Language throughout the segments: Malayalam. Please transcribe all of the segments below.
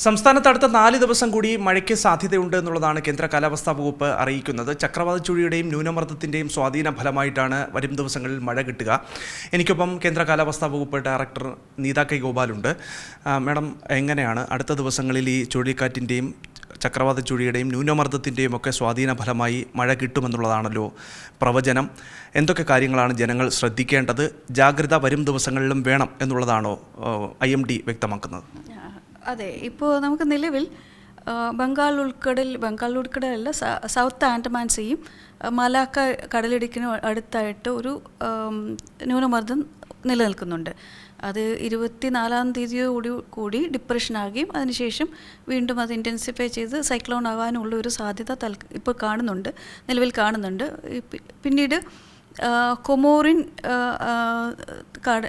സംസ്ഥാനത്ത് അടുത്ത 4 ദിവസം കൂടി മഴയ്ക്ക് സാധ്യതയുണ്ട് എന്നുള്ളതാണ് കേന്ദ്ര കാലാവസ്ഥാ വകുപ്പ് അറിയിക്കുന്നത്. ചക്രവാത ചുഴിയുടെയും ന്യൂനമർദ്ദത്തിൻ്റെയും സ്വാധീന ഫലമായിട്ടാണ് വരും ദിവസങ്ങളിൽ മഴ കിട്ടുക. എനിക്കൊപ്പം കേന്ദ്ര കാലാവസ്ഥാ വകുപ്പ് ഡയറക്ടർ നീത കെ ഗോപാലുണ്ട്. മാഡം, എങ്ങനെയാണ് അടുത്ത ദിവസങ്ങളിൽ ഈ ചുഴലിക്കാറ്റിൻ്റെയും ചക്രവാത ചുഴിയുടെയും ന്യൂനമർദ്ദത്തിൻ്റെയും ഒക്കെ സ്വാധീന ഫലമായി മഴ കിട്ടുമെന്നുള്ളതാണല്ലോ പ്രവചനം. എന്തൊക്കെ കാര്യങ്ങളാണ് ജനങ്ങൾ ശ്രദ്ധിക്കേണ്ടത്? ജാഗ്രത വരും ദിവസങ്ങളിലും വേണം എന്നുള്ളതാണോ IMD വ്യക്തമാക്കുന്നത്? അതെ, ഇപ്പോൾ നമുക്ക് നിലവിൽ ബംഗാൾ ഉൾക്കടലല്ല, സൗത്ത് ആൻഡമാൻ സീയും മലാക്ക കടലിടുക്കിനും അടുത്തായിട്ട് ഒരു ന്യൂനമർദ്ദം നിലനിൽക്കുന്നുണ്ട്. അത് 24-ാം തീയതിയോടു കൂടി ഡിപ്രഷനാകുകയും അതിനുശേഷം വീണ്ടും അത് ഇൻറ്റൻസിഫൈ ചെയ്ത് സൈക്ലോൺ ആകാനുള്ള ഒരു സാധ്യത ഇപ്പോൾ നിലവിൽ കാണുന്നുണ്ട്. പിന്നീട് കൊമോറിൻ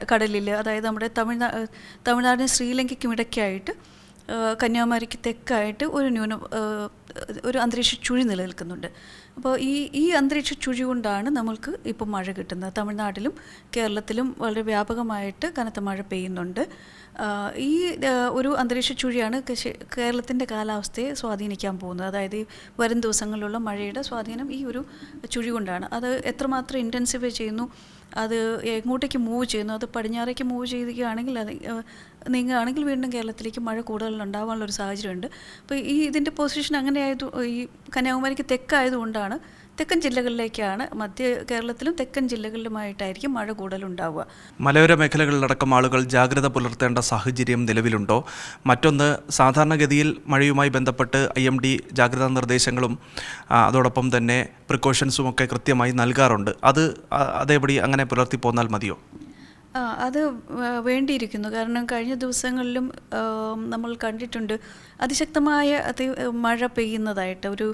കടലിൽ, അതായത് നമ്മുടെ തമിഴ്നാടിനും ശ്രീലങ്കയ്ക്കും ഇടയ്ക്കായിട്ട് കന്യാകുമാരിക്ക് തെക്കായിട്ട് ഒരു അന്തരീക്ഷ ചുഴി നിലനിൽക്കുന്നുണ്ട്. അപ്പോൾ ഈ അന്തരീക്ഷ ചുഴി കൊണ്ടാണ് നമ്മൾക്ക് ഇപ്പോൾ മഴ കിട്ടുന്നത്. തമിഴ്നാട്ടിലും കേരളത്തിലും വളരെ വ്യാപകമായിട്ട് കനത്ത മഴ പെയ്യുന്നുണ്ട്. ഈ ഒരു അന്തരീക്ഷ ചുഴിയാണ് കേരളത്തിൻ്റെ കാലാവസ്ഥയെ സ്വാധീനിക്കാൻ പോകുന്നത്. അതായത് വരും ദിവസങ്ങളിലുള്ള മഴയുടെ സ്വാധീനം ഈ ഒരു ചുഴി കൊണ്ടാണ്. അത് എത്രമാത്രം ഇൻറ്റൻസിഫൈ ചെയ്യുന്നു, അത് എങ്ങോട്ടേക്ക് മൂവ് ചെയ്യുന്നു, അത് പടിഞ്ഞാറേക്ക് മൂവ് ചെയ്യുകയാണെങ്കിൽ നീങ്ങുകയാണെങ്കിൽ വീണ്ടും കേരളത്തിലേക്ക് മഴ കൂടുതൽ ഉണ്ടാകാനുള്ളൊരു സാഹചര്യമുണ്ട്. അപ്പോൾ ഇതിൻ്റെ പൊസിഷൻ അങ്ങനെ ഈ കന്യാകുമാരിക്ക് തെക്കായതുകൊണ്ടാണ് തെക്കൻ ജില്ലകളിലേക്കാണ്, മധ്യ കേരളത്തിലും തെക്കൻ ജില്ലകളിലുമായിട്ടായിരിക്കും മഴ കൂടുതലുണ്ടാവുക. മലയോര മേഖലകളിലടക്കം ആളുകൾ ജാഗ്രത പുലർത്തേണ്ട സാഹചര്യം നിലവിലുണ്ടോ? മറ്റൊന്ന്, സാധാരണഗതിയിൽ മഴയുമായി ബന്ധപ്പെട്ട് IMD ജാഗ്രതാ നിർദ്ദേശങ്ങളും അതോടൊപ്പം തന്നെ പ്രിക്കോഷൻസും ഒക്കെ കൃത്യമായി നൽകാറുണ്ട്. അതേപടി അങ്ങനെ പുലർത്തി പോന്നാൽ മതിയോ? അത് വേണ്ടിയിരിക്കുന്നു. കാരണം കഴിഞ്ഞ ദിവസങ്ങളിലും നമ്മൾ കണ്ടിട്ടുണ്ട് അതിശക്തമായ മഴ പെയ്യുന്നതായിട്ട്. ഒരു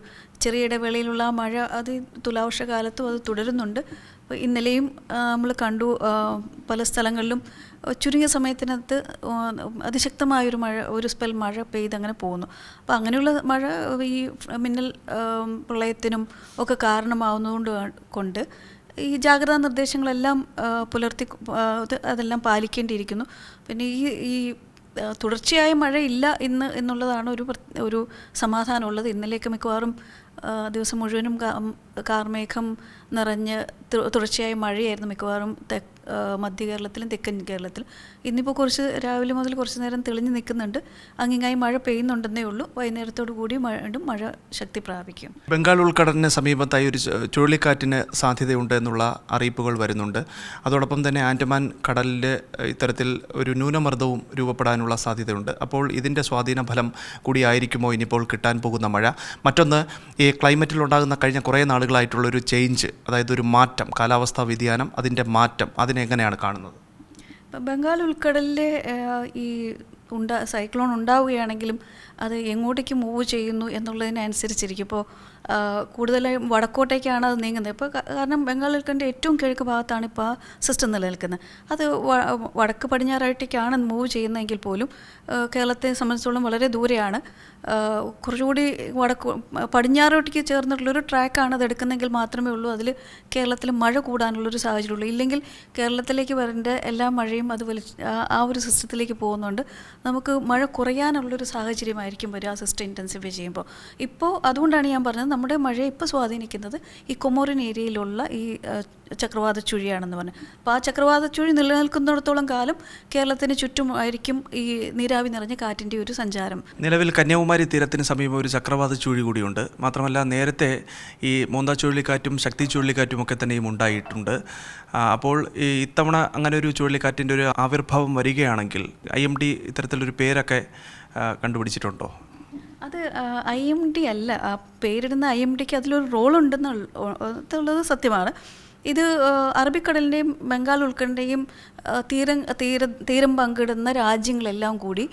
ചെറിയ ഇടവേളയിലുള്ള ആ മഴ അത് തുലാവർഷകാലത്തും അത് തുടരുന്നുണ്ട്. ഇന്നലെയും നമ്മൾ കണ്ടു, പല സ്ഥലങ്ങളിലും ചുരുങ്ങിയ സമയത്തിനകത്ത് അതിശക്തമായൊരു ഒരു സ്പെൽ മഴ പെയ്തങ്ങനെ പോകുന്നു. അപ്പോൾ അങ്ങനെയുള്ള മഴ ഈ മിന്നൽ പ്രളയത്തിനും ഒക്കെ കാരണമാവുന്നതുകൊണ്ട് ഈ ജാഗ്രതാ നിർദ്ദേശങ്ങളെല്ലാം അതെല്ലാം പാലിക്കേണ്ടിയിരിക്കുന്നു. പിന്നെ ഈ തുടർച്ചയായ മഴയില്ല എന്നുള്ളതാണ് ഒരു സമാധാനമുള്ളത്. ഇന്നലെയൊക്കെ മിക്കവാറും ദിവസം മുഴുവനും കാർമേഘം നിറഞ്ഞ് തുടർച്ചയായ മഴയായിരുന്നു മിക്കവാറും മധ്യ കേരളത്തിലും തെക്കൻ കേരളത്തിലും. ഇന്നിപ്പോൾ രാവിലെ മുതൽ കുറച്ച് നേരം തെളിഞ്ഞു നിൽക്കുന്നുണ്ട്. അങ്ങിങ്ങായി മഴ പെയ്യുന്നുണ്ടെന്നേ ഉള്ളൂ. വൈകുന്നേരത്തോടു കൂടി വീണ്ടും മഴ ശക്തി പ്രാപിക്കും. ബംഗാൾ ഉൾക്കടലിന് സമീപത്തായി ഒരു ചുഴലിക്കാറ്റിന് സാധ്യതയുണ്ട് എന്നുള്ള അറിയിപ്പുകൾ വരുന്നുണ്ട്. അതോടൊപ്പം തന്നെ ആൻഡമാൻ കടലിൽ ഇത്തരത്തിൽ ഒരു ന്യൂനമർദ്ദവും രൂപപ്പെടാനുള്ള സാധ്യതയുണ്ട്. അപ്പോൾ ഇതിൻ്റെ സ്വാധീന ഫലം കൂടിയായിരിക്കുമോ ഇനിയിപ്പോൾ കിട്ടാൻ പോകുന്ന മഴ? മറ്റൊന്ന്, ഈ ക്ലൈമറ്റിലുണ്ടാകുന്ന കഴിഞ്ഞ കുറേ നാളുകളായിട്ടുള്ളൊരു ചേഞ്ച്, അതായത് ഒരു മാറ്റം, കാലാവസ്ഥാ വ്യതിയാനം, അതിൻ്റെ മാറ്റം, അതിനെങ്ങനെയാണ് കാണുന്നത്? ബംഗാൾ ഉൾക്കടലിലെ ഈ സൈക്ലോൺ ഉണ്ടാവുകയാണെങ്കിലും അത് എങ്ങോട്ടേക്ക് മൂവ് ചെയ്യുന്നു എന്നുള്ളതിനനുസരിച്ചിരിക്കും. ഇപ്പോൾ കൂടുതലായും വടക്കോട്ടേക്കാണ് അത് നീങ്ങുന്നത്. ഇപ്പോൾ കാരണം ബംഗാൾ ഉൾക്കടലിൻ്റെ ഏറ്റവും കിഴക്ക് ഭാഗത്താണ് ഇപ്പോൾ ആ സിസ്റ്റം നിലനിൽക്കുന്നത്. അത് വടക്ക് പടിഞ്ഞാറായിട്ടേക്കാണ് മൂവ് ചെയ്യുന്നതെങ്കിൽ പോലും കേരളത്തെ സംബന്ധിച്ചോളം വളരെ ദൂരെയാണ്. കുറച്ചുകൂടി പടിഞ്ഞാറോട്ടേക്ക് ചേർന്നിട്ടുള്ളൊരു ട്രാക്കാണ് അത് എടുക്കുന്നതെങ്കിൽ മാത്രമേ ഉള്ളൂ അതിൽ കേരളത്തിൽ മഴ കൂടാനുള്ളൊരു സാഹചര്യമുള്ളൂ. ഇല്ലെങ്കിൽ കേരളത്തിലേക്ക് വരേണ്ട എല്ലാ മഴയും അത് ആ ഒരു സിസ്റ്റത്തിലേക്ക് പോകുന്നുണ്ട്. നമുക്ക് മഴ കുറയാനുള്ളൊരു സാഹചര്യമായിരിക്കും വരും ആ സിസ്റ്റം ഇൻറ്റൻസിഫൈ ചെയ്യുമ്പോൾ. ഇപ്പോൾ അതുകൊണ്ടാണ് ഞാൻ പറഞ്ഞത്, നമ്മുടെ മഴയെ ഇപ്പോൾ സ്വാധീനിക്കുന്നത് ഈ കൊമോറിൻ ഏരിയയിലുള്ള ഈ ചക്രവാത ചുഴിയാണെന്ന് പറഞ്ഞു. അപ്പോൾ ആ ചക്രവാത ചുഴി നിലനിൽക്കുന്നിടത്തോളം കാലം കേരളത്തിന് ചുറ്റുമായിരിക്കും ഈ നീരാവി നിറഞ്ഞ കാറ്റിൻ്റെ ഒരു സഞ്ചാരം. നിലവിൽ കന്യാകുമാരി തീരത്തിന് സമീപം ഒരു ചക്രവാത ചുഴി കൂടിയുണ്ട്. മാത്രമല്ല, നേരത്തെ ഈ മോന്ത ചുഴലിക്കാറ്റും ശക്തി ചുഴലിക്കാറ്റും ഒക്കെ തന്നെയും ഉണ്ടായിട്ടുണ്ട്. അപ്പോൾ ഇത്തവണ അങ്ങനെ ഒരു ചുഴലിക്കാറ്റിൻ്റെ ഒരു ആവിർഭാവം വരികയാണെങ്കിൽ IMD ഇത്തരത്തിലൊരു പേരൊക്കെ കണ്ടുപിടിച്ചിട്ടുണ്ടോ? അത് IMD അല്ല, ആ പേരിടുന്ന IMDക്ക് അതിലൊരു റോളുണ്ടെന്നുള്ളത് സത്യമാണ്. ഇത് അറബിക്കടലിൻ്റെയും ബംഗാൾ ഉൾക്കടലിൻ്റെയും തീരം പങ്കിടുന്ന രാജ്യങ്ങളെല്ലാം കൂടി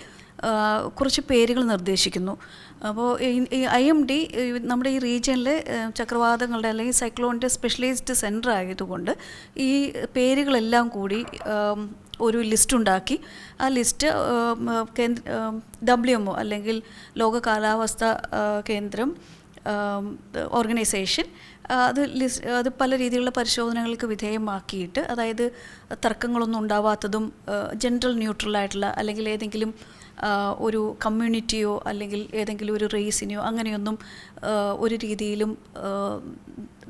കുറച്ച് പേരുകൾ നിർദ്ദേശിക്കുന്നു. അപ്പോൾ ഈ IMD നമ്മുടെ ഈ റീജിയനിലെ ചക്രവാതങ്ങളുടെ അല്ലെങ്കിൽ സൈക്ലോണിൻ്റെ സ്പെഷ്യലൈസ്ഡ് സെൻറ്റർ ആയതുകൊണ്ട് ഈ പേരുകളെല്ലാം കൂടി ഒരു ലിസ്റ്റ് ഉണ്ടാക്കി ആ ലിസ്റ്റ് WMO അല്ലെങ്കിൽ ലോക കാലാവസ്ഥ കേന്ദ്രം ഓർഗനൈസേഷൻ അത് പല രീതിയിലുള്ള പരിശോധനകൾക്ക് വിധേയമാക്കിയിട്ട്, അതായത് തർക്കങ്ങളൊന്നും ഉണ്ടാവാത്തതും ജനറൽ ന്യൂട്രലായിട്ടുള്ള അല്ലെങ്കിൽ ഏതെങ്കിലും ഒരു കമ്മ്യൂണിറ്റിയോ അല്ലെങ്കിൽ ഏതെങ്കിലും ഒരു റേസിനെയോ അങ്ങനെയൊന്നും ഒരു രീതിയിലും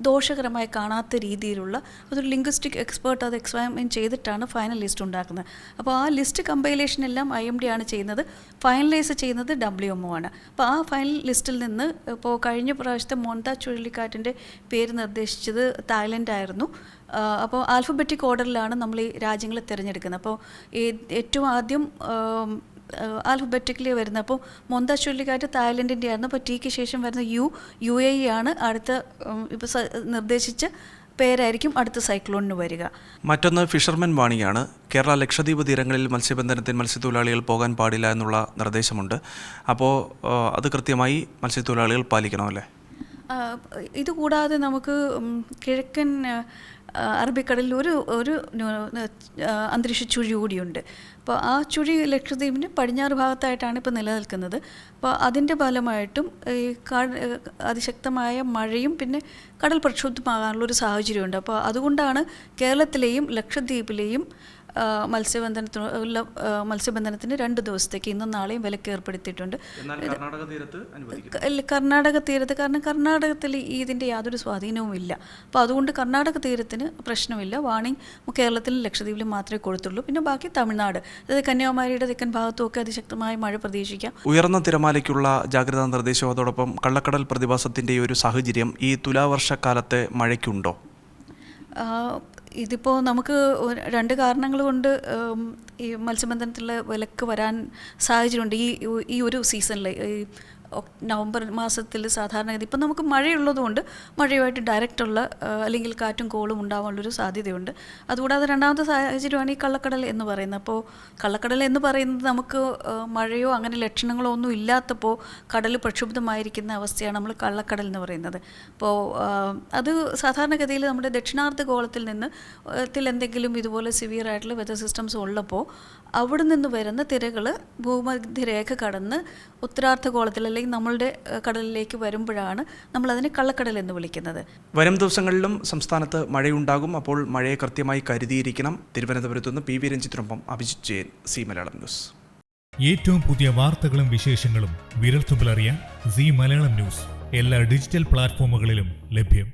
ദോഷകരമായി കാണാത്ത രീതിയിലുള്ള ഒരു ലിംഗ്വിസ്റ്റിക് എക്സ്പേർട്ട് അത് എക്സാമിൻ ചെയ്തിട്ടാണ് ഫൈനൽ ലിസ്റ്റ് ഉണ്ടാക്കുന്നത്. അപ്പോൾ ആ ലിസ്റ്റ് കമ്പൈലേഷൻ എല്ലാം IMD ആണ് ചെയ്യുന്നത്, ഫൈനലൈസ് ചെയ്യുന്നത് WMO ആണ്. അപ്പോൾ ആ ഫൈനൽ ലിസ്റ്റിൽ നിന്ന് ഇപ്പോൾ കഴിഞ്ഞ പ്രാവശ്യത്തെ മോന്ത ചുഴലിക്കാറ്റിൻ്റെ പേര് നിർദ്ദേശിച്ചത് തായ്ലൻഡ് ആയിരുന്നു. അപ്പോൾ ആൽഫബറ്റിക് ഓർഡറിലാണ് നമ്മൾ ഈ രാജ്യങ്ങളെ തിരഞ്ഞെടുക്കുന്നത്. അപ്പോൾ ഏറ്റവും ആദ്യം ആൽഫബറ്റിക്കലി വരുന്നത്. അപ്പോൾ മോന്ത ചുഴലിക്കാറ്റ് തായ്ലൻഡിൻ്റെ ആയിരുന്നു. അപ്പോൾ ടിക്ക് ശേഷം വരുന്ന UAE ആണ് അടുത്ത ഇപ്പോൾ നിർദ്ദേശിച്ച പേരായിരിക്കും അടുത്ത സൈക്ലോണിന് വരിക. മറ്റൊന്ന് ഫിഷർമെൻ വാണിയാണ്. കേരള ലക്ഷദ്വീപ് തീരങ്ങളിൽ മത്സ്യബന്ധനത്തിന് മത്സ്യത്തൊഴിലാളികൾ പോകാൻ പാടില്ല എന്നുള്ള നിർദ്ദേശമുണ്ട്. അപ്പോൾ അത് കൃത്യമായി മത്സ്യത്തൊഴിലാളികൾ പാലിക്കണമല്ലേ? ഇതുകൂടാതെ നമുക്ക് കിഴക്കൻ അറബിക്കടലിൽ ഒരു അന്തരീക്ഷ ചുഴി കൂടിയുണ്ട്. അപ്പോൾ ആ ചുഴി ലക്ഷദ്വീപിൻ്റെ പടിഞ്ഞാറ് ഭാഗത്തായിട്ടാണ് ഇപ്പോൾ നിലനിൽക്കുന്നത്. അപ്പോൾ അതിൻ്റെ ഫലമായിട്ടും ഈ അതിശക്തമായ മഴയും പിന്നെ കടൽ പ്രക്ഷുബ്ധമാകാനുള്ളൊരു സാഹചര്യമുണ്ട്. അപ്പോൾ അതുകൊണ്ടാണ് കേരളത്തിലെയും ലക്ഷദ്വീപിലെയും മത്സ്യബന്ധനത്തിന് 2 ദിവസത്തേക്ക് ഇന്നും നാളെയും വിലക്ക് ഏർപ്പെടുത്തിയിട്ടുണ്ട്. കർണാടക തീരത്ത്, കാരണം കർണാടകത്തിൽ ഇതിൻ്റെ യാതൊരു സ്വാധീനവും ഇല്ല. അപ്പോൾ അതുകൊണ്ട് കർണാടക തീരത്തിന് പ്രശ്നമില്ല. വാണിംഗ് കേരളത്തിലും ലക്ഷദ്വീപിലും മാത്രമേ കൊടുത്തുള്ളൂ. പിന്നെ ബാക്കി തമിഴ്നാട്, അതായത് കന്യാകുമാരിയുടെ തെക്കൻ ഭാഗത്തുമൊക്കെ അതിശക്തമായ മഴ പ്രതീക്ഷിക്കാം. ഉയർന്ന തിരമാലയ്ക്കുള്ള ജാഗ്രതാ നിർദ്ദേശവും അതോടൊപ്പം കള്ളക്കടൽ പ്രതിഭാസത്തിൻ്റെ ഒരു സാഹചര്യം ഈ തുലാവർഷക്കാലത്തെ മഴയ്ക്കുണ്ടോ? ഇതിപ്പോൾ നമുക്ക് 2 കാരണങ്ങൾ കൊണ്ട് ഈ മത്സ്യബന്ധനത്തിലുള്ള വിലക്ക് വരാൻ സാഹചര്യമുണ്ട്. ഈ ഒരു സീസണിൽ നവംബർ മാസത്തിൽ സാധാരണഗതി ഇപ്പം നമുക്ക് മഴയുള്ളതുകൊണ്ട് മഴയുമായിട്ട് ഡയറക്റ്റുള്ള അല്ലെങ്കിൽ കാറ്റും കോളും ഉണ്ടാവാനുള്ളൊരു സാധ്യതയുണ്ട്. അതുകൂടാതെ രണ്ടാമത്തെ സാഹചര്യമാണ് ഈ കള്ളക്കടൽ എന്ന് പറയുന്നത്. അപ്പോൾ കള്ളക്കടൽ എന്ന് പറയുന്നത് നമുക്ക് മഴയോ അങ്ങനെ ലക്ഷണങ്ങളോ ഒന്നും ഇല്ലാത്തപ്പോൾ കടൽ പ്രക്ഷുബ്ധമായിരിക്കുന്ന അവസ്ഥയാണ് നമ്മൾ കള്ളക്കടൽ എന്ന് പറയുന്നത്. അപ്പോൾ അത് സാധാരണഗതിയിൽ നമ്മുടെ ദക്ഷിണാർദ്ധ ഗോളത്തിൽ നിന്ന് എന്തെങ്കിലും ഇതുപോലെ സിവിയർ ആയിട്ടുള്ള വെതർ സിസ്റ്റംസ് ഉള്ളപ്പോൾ അവിടെ നിന്ന് വരുന്ന തിരകൾ ഭൂമധ്യരേഖ കടന്ന് ഉത്തരാർദ്ധഗോളത്തിൽ അല്ലെങ്കിൽ നമ്മളുടെ കടലിലേക്ക് വരുമ്പോഴാണ് നമ്മളതിനെ കള്ളക്കടൽ എന്ന് വിളിക്കുന്നത്. വരും ദിവസങ്ങളിലും സംസ്ഥാനത്ത് മഴയുണ്ടാകും. അപ്പോൾ മഴയെ കൃത്യമായി കരുതിയിരിക്കണം. തിരുവനന്തപുരത്ത് നിന്ന് PV രഞ്ജിത്തിനൊപ്പം അഭിജിത്ത് ജയൻ, സി മലയാളം ന്യൂസ്. ഏറ്റവും പുതിയ വാർത്തകളും വിശേഷങ്ങളും വിരൽത്തുമ്പിലറിയാൻ സി മലയാളം ന്യൂസ് എല്ലാ ഡിജിറ്റൽ പ്ലാറ്റ്ഫോമുകളിലും ലഭ്യം.